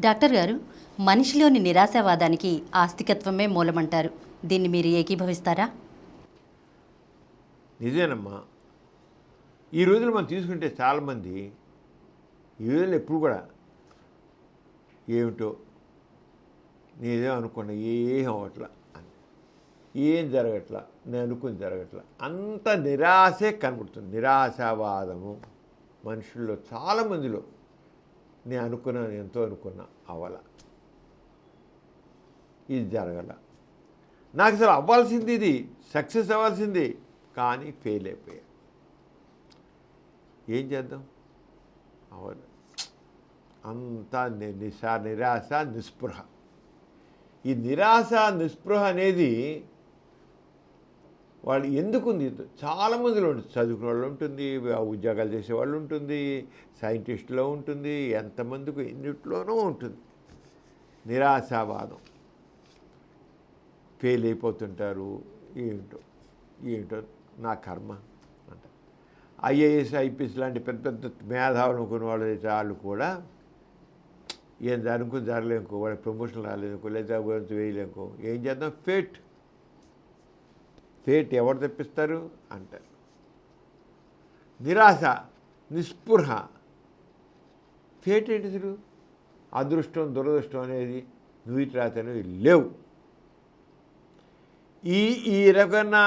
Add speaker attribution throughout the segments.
Speaker 1: Doctor గారు, మనిషిలోని నిరాశావాదానికి ఆస్తికత్వమే మూలమంటారు. దీన్ని మీరు ఏకీభవిస్తారా?
Speaker 2: నిజమేనమ్మా. ఈ రోజులు మనం తీసుకుంటే చాలామంది ఈ రోజులు ఎప్పుడు కూడా ఏమిటో నేనేం అనుకున్నా ఏం అవ్వట్లా అని, ఏం జరగట్లా, నేను అనుకుని జరగట్లా, అంత నిరాశే కనబడుతుంది. నిరాశావాదము మనుషుల్లో చాలామందిలో. నేను అనుకున్నాను, ఎంతో అనుకున్నా, అవ్వాల, ఇది జరగల, నాకు అసలు అవ్వాల్సింది, ఇది సక్సెస్ అవ్వాల్సింది, కానీ ఫెయిల్ అయిపోయా, ఏం చేద్దాం, అవ్వదు. అంతా నిరాశ, నిస్పృహ. ఈ నిరాశ నిస్పృహ అనేది వాళ్ళు ఎందుకుంది? చాలామందిలో ఉంటుంది. చదువుకునే వాళ్ళు ఉంటుంది, ఉద్యోగాలు చేసేవాళ్ళు ఉంటుంది, సైంటిస్టులో ఉంటుంది, ఎంతమందికి ఎన్నిట్లోనూ ఉంటుంది నిరాశావాదం. ఫెయిల్ అయిపోతుంటారు. ఏంటో ఏంటో నా కర్మ అంట. ఐఏఎస్, ఐపీఎస్ లాంటి పెద్ద పెద్ద మేధావులు అనుకున్న వాళ్ళు కూడా ఏం అనుకుని జరగలేనుకో, వాళ్ళకి ప్రమోషన్ రాలేనుకో, లేదా వేయలేనుకో, ఏం చేద్దాం, ఫేట్ ఎవరు తెప్పిస్తారు అంటారు. నిరాశ, నిస్పృహ. ఫేట్ ఏంటి? అసలు అదృష్టం, దురదృష్టం అనేది, నువ్వు రాత అనేవి లేవు. ఈ రకమైన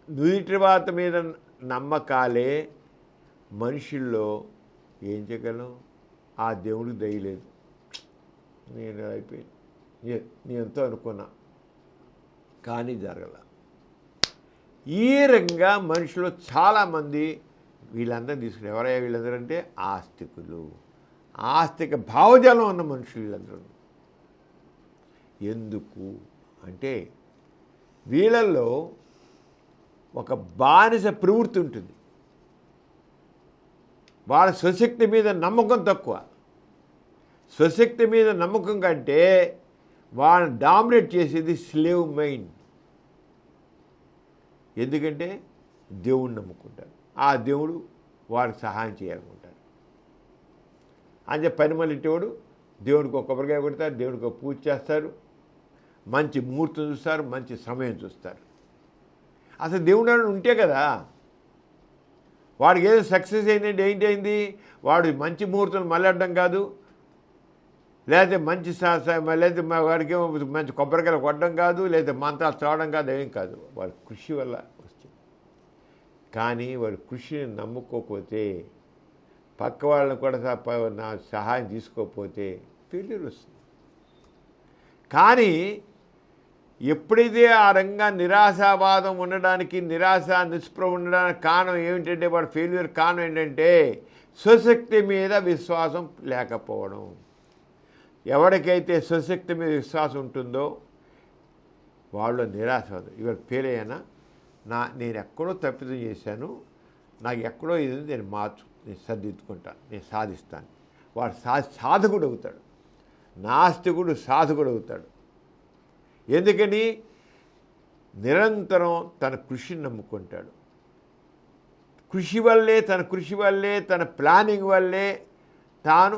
Speaker 2: నుదిటివాత మీద నమ్మకాలే మనుషుల్లో ఏం చేయగలం? ఆ దేవుడికి దయలేదు, నేను అయిపోయింది, నేను ఎంతో అనుకున్నా కానీ జరగల. ఈ రకంగా మనుషులు చాలామంది వీళ్ళందరూ తీసుకుని, ఎవరయ్యా వీళ్ళందరూ అంటే ఆస్తికులు, ఆస్తిక భావజాలం ఉన్న మనుషులు వీళ్ళందరూ. ఎందుకు అంటే వీళ్ళల్లో ఒక బానిస ప్రవృత్తి ఉంటుంది. వాళ్ళ స్వశక్తి మీద నమ్మకం తక్కువ. స్వశక్తి మీద నమ్మకం కంటే వాళ్ళని డామినేట్ చేసేది స్లేవ్ మైండ్. ఎందుకంటే దేవుడిని నమ్ముకుంటారు, ఆ దేవుడు వారికి సహాయం చేయాలనుకుంటారు. అంటే పని మళ్ళీటోడు దేవుడికి ఒక కొబ్బరికాయ కొడతారు, దేవుడికి ఒక పూజ చేస్తారు, మంచి ముహూర్తం చూస్తారు, మంచి సమయం చూస్తారు. అసలు దేవుడు ఉంటే కదా వాడికి ఏదో సక్సెస్ అయిందంటే ఏంటైంది? వాడు మంచి ముహూర్తం మళ్ళీ కాదు, లేకపోతే మంచి లేదా వాడికి మంచి కొబ్బరికాయలు కొట్టడం కాదు, లేదా మంత్రాలు చదవడం కాదు, ఏం కాదు, వాడి కృషి వల్ల వస్తుంది. కానీ వాడి కృషిని నమ్ముకోకపోతే, పక్క వాళ్ళని కూడా నా సహాయం తీసుకోకపోతే ఫెయిల్యూర్ వస్తుంది. కానీ ఎప్పుడైతే ఆ రంగా నిరాశావాదం ఉండడానికి, నిరాశ నిస్పృహ ఉండడానికి కారణం ఏమిటంటే, వాడు ఫెయిల్యూర్ కారణం ఏంటంటే స్వశక్తి మీద విశ్వాసం లేకపోవడం. ఎవరికైతే స్వశక్తి మీద విశ్వాసం ఉంటుందో వాళ్ళు నిరాశ. ఇవాళ ఫెయిల్ అయ్యానా, నేను ఎక్కడో తప్పిదం చేశాను, నాకు ఎక్కడో ఇది నేను నేను సర్దిద్దుకుంటాను, నేను సాధిస్తాను. వాడు సాధకుడు అవుతాడు, నాస్తికుడు సాధకుడు అవుతాడు. ఎందుకని? నిరంతరం తన కృషిని నమ్ముకుంటాడు. తన కృషి వల్లే, తన ప్లానింగ్ వల్లే తాను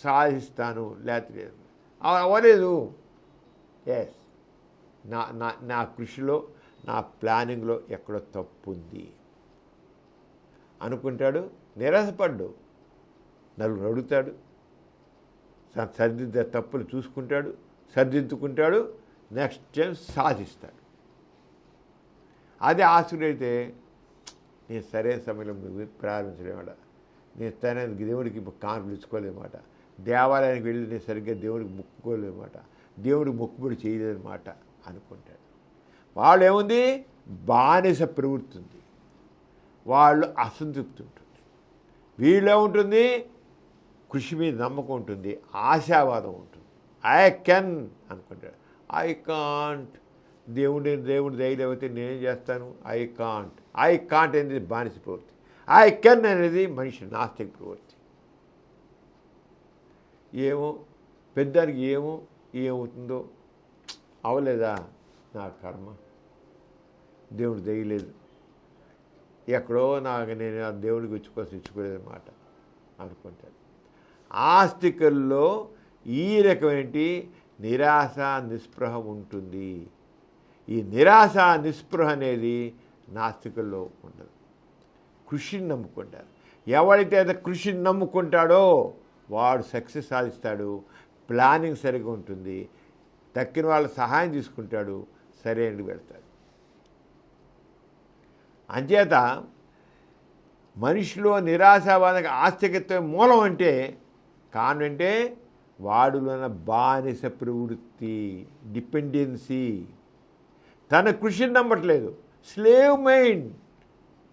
Speaker 2: సాధిస్తాను, లేకపోతే అవ్వలేదు. ఎస్, నా కృషిలో, నా ప్లానింగ్లో ఎక్కడో తప్పు ఉంది అనుకుంటాడు. నిరాశపడ్డు, నలుగురు అడుగుతాడు, తప్పులు చూసుకుంటాడు, సరిదిద్దుకుంటాడు, నెక్స్ట్ టైం సాధిస్తాడు. అదే ఆశుడైతే నేను సరైన సమయంలో ప్రారంభించలేమాట, నేను తన దేవుడికి కానుకలు ఇచ్చుకోలేమాట, దేవాలయానికి వెళ్ళి నేను సరిగ్గా దేవుడికి మొక్కుకోలేమాట, దేవుడికి మొక్కుబడి చేయలేదన్నమాట అనుకుంటాడు. వాళ్ళు ఏముంది? బానిస ప్రవృత్తి ఉంది, వాళ్ళు అసంతృప్తి ఉంటుంది. వీళ్ళే ఉంటుంది, కృషి మీద నమ్మకం ఉంటుంది, ఆశావాదం ఉంటుంది. ఐ కెన్ అనుకుంటాడు. ఐ కాంట్, దేవుడి ధైర్యం అయితే నేనేం చేస్తాను, ఐ కాంట్ అనేది బానిస ప్రవృత్తి. ఐ కెన్ అనేది మనిషి నాస్తిక ప్రవృత్తి. ఏమో పెద్దానికి ఏమవుతుందో, అవలేదా, నా కర్మ, దేవుడు దయలేదు, ఎక్కడో నేను ఆ దేవుడికి ఇచ్చుకోలేదన్నమాట అనుకుంటాడు. ఆస్తికుల్లో ఈ రకమైన నిరాశ నిస్పృహ ఉంటుంది. ఈ నిరాశ నిస్పృహ అనేది నాస్తికుల్లో ఉండదు. కృషిని నమ్ముకుంటారు. ఎవరైతే అయితే కృషిని నమ్ముకుంటాడో వాడు సక్సెస్ సాధిస్తాడు. ప్లానింగ్ సరిగా ఉంటుంది. తక్కిన వాళ్ళ సహాయం తీసుకుంటాడు. సరైనది పెడతాడు. అంచేత మనిషిలో నిరాశావాదక ఆస్తికత్వం మూలం అంటే కారణం అంటే వాడులోన బానిస ప్రవృత్తి, డిపెండెన్సీ. తన కృషిని నమ్మట్లేదు. Slave mind.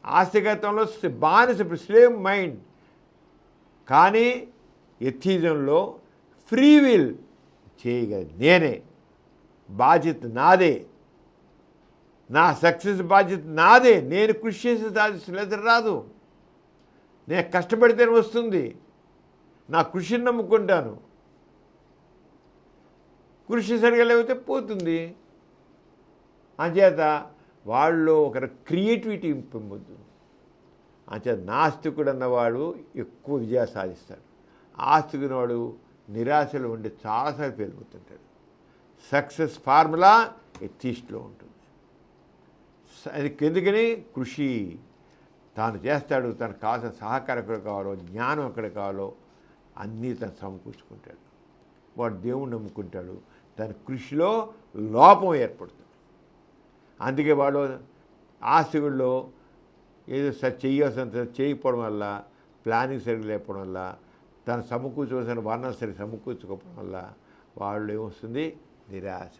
Speaker 2: ఆస్తికత్వంలో బానిస స్లేవ్ మైండ్. కానీ ఎథిజంలో ఫ్రీ విల్ చేయగలదు. నేనే, బాధ్యత నాదే, నా సక్సెస్ బాధ్యత నాదే. నేను కృషి చేసి సాధించలేదు, రాదు. నేను కష్టపడితేనే వస్తుంది. నా కృషిని నమ్ముకుంటాను. కృషి సరిగా లేకపోతే పోతుంది. అంచేత వాళ్ళు ఒక క్రియేటివిటీ పెంపొందుతుంది. అంచేత నాస్తికుడు అన్నవాడు ఎక్కువ విజయాలు సాధిస్తాడు. ఆస్తికున్నవాడు నిరాశలో ఉండి చాలాసార్లు పెరుగుతుంటాడు. సక్సెస్ ఫార్ములా ఎథిస్ట్లో ఉంటుంది. ఎందుకని కృషి తాను చేస్తాడు. తనకు కావాల్సిన సహకారం ఎక్కడ కావాలో, జ్ఞానం ఎక్కడ కావాలో అన్నీ తను సమకూర్చుకుంటాడు. వాడు దేవుణ్ణి నమ్ముకుంటాడు. తన కృషిలో లోపం ఏర్పడుతుంది. అందుకే వాడు ఆస్తికుల్లో ఏదో చెయ్యాల్సిన చేయకపోవడం వల్ల, ప్లానింగ్ సరిగ్గా లేకపోవడం వల్ల, తను సమకూర్చవలసిన వర్ణం సరిగ్గా సమకూర్చుకోవడం వల్ల వాళ్ళు ఏమొస్తుంది? నిరాశ.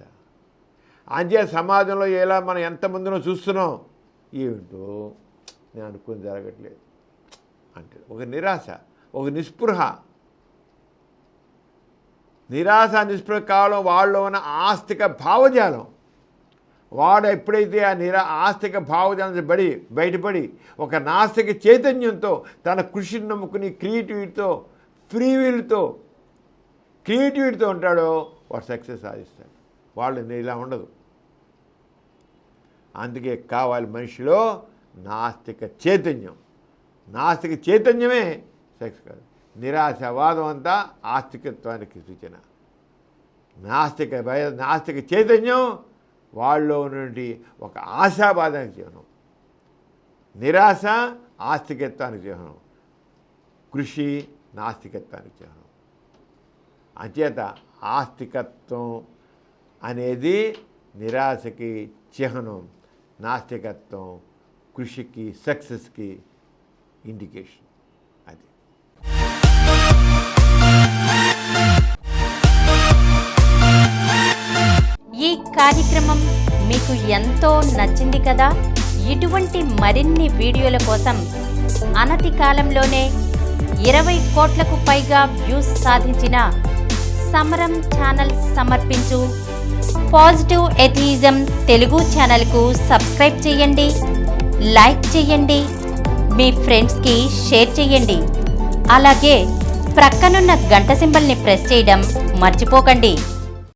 Speaker 2: అంతే సమాజంలో ఎలా మనం ఎంతమందినో చూస్తున్నాం, ఏమిటో నేను అనుకుని జరగట్లేదు అంటే ఒక నిరాశ, ఒక నిస్పృహ. నిరాశ నిస్పృహ కావడం వాళ్ళలో ఉన్న ఆస్తిక భావజాలం. వాడు ఎప్పుడైతే ఆ ఆస్తిక భావజాలం బయటపడి ఒక నాస్తిక చైతన్యంతో తన కృషిని నమ్ముకుని క్రియేటివిటీతో, ఫ్రీ విల్తో, క్రియేటివిటీతో ఉంటాడో వాడు సక్సెస్ సాధిస్తాడు. వాళ్ళు ఇలా ఉండదు. అందుకే కావాలి మనిషిలో నాస్తిక చైతన్యం. నాస్తిక చైతన్యమే సక్సెస్ కాదు. నిరాశవాదం అంతా ఆస్తికత్వానికి సూచన. నాస్తిక చైతన్యం వాళ్ళలో ఉన్నటువంటి ఒక ఆశావాదానికి చిహ్నం. నిరాశ ఆస్తికత్వానికి చిహ్నం. కృషి నాస్తికత్వానికి చిహ్నం. అంచేత ఆస్తికత్వం అనేది నిరాశకి చిహ్నం, నాస్తికత్వం కృషికి, సక్సెస్కి ఇండికేషన్. అది
Speaker 1: ఈ కార్యక్రమం మీకు ఎంతో నచ్చింది కదా. ఇటువంటి మరిన్ని వీడియోల కోసం అనతి కాలంలోనే 20 కోట్లకు పైగా వ్యూస్ సాధించిన సమరం ఛానల్ సమర్పించు పాజిటివ్ ఎథియిజం తెలుగు ఛానల్కు సబ్స్క్రైబ్ చేయండి, లైక్ చేయండి, మీ ఫ్రెండ్స్కి షేర్ చేయండి. అలాగే ప్రక్కనున్న గంట సింబల్ని ప్రెస్ చేయడం మర్చిపోకండి.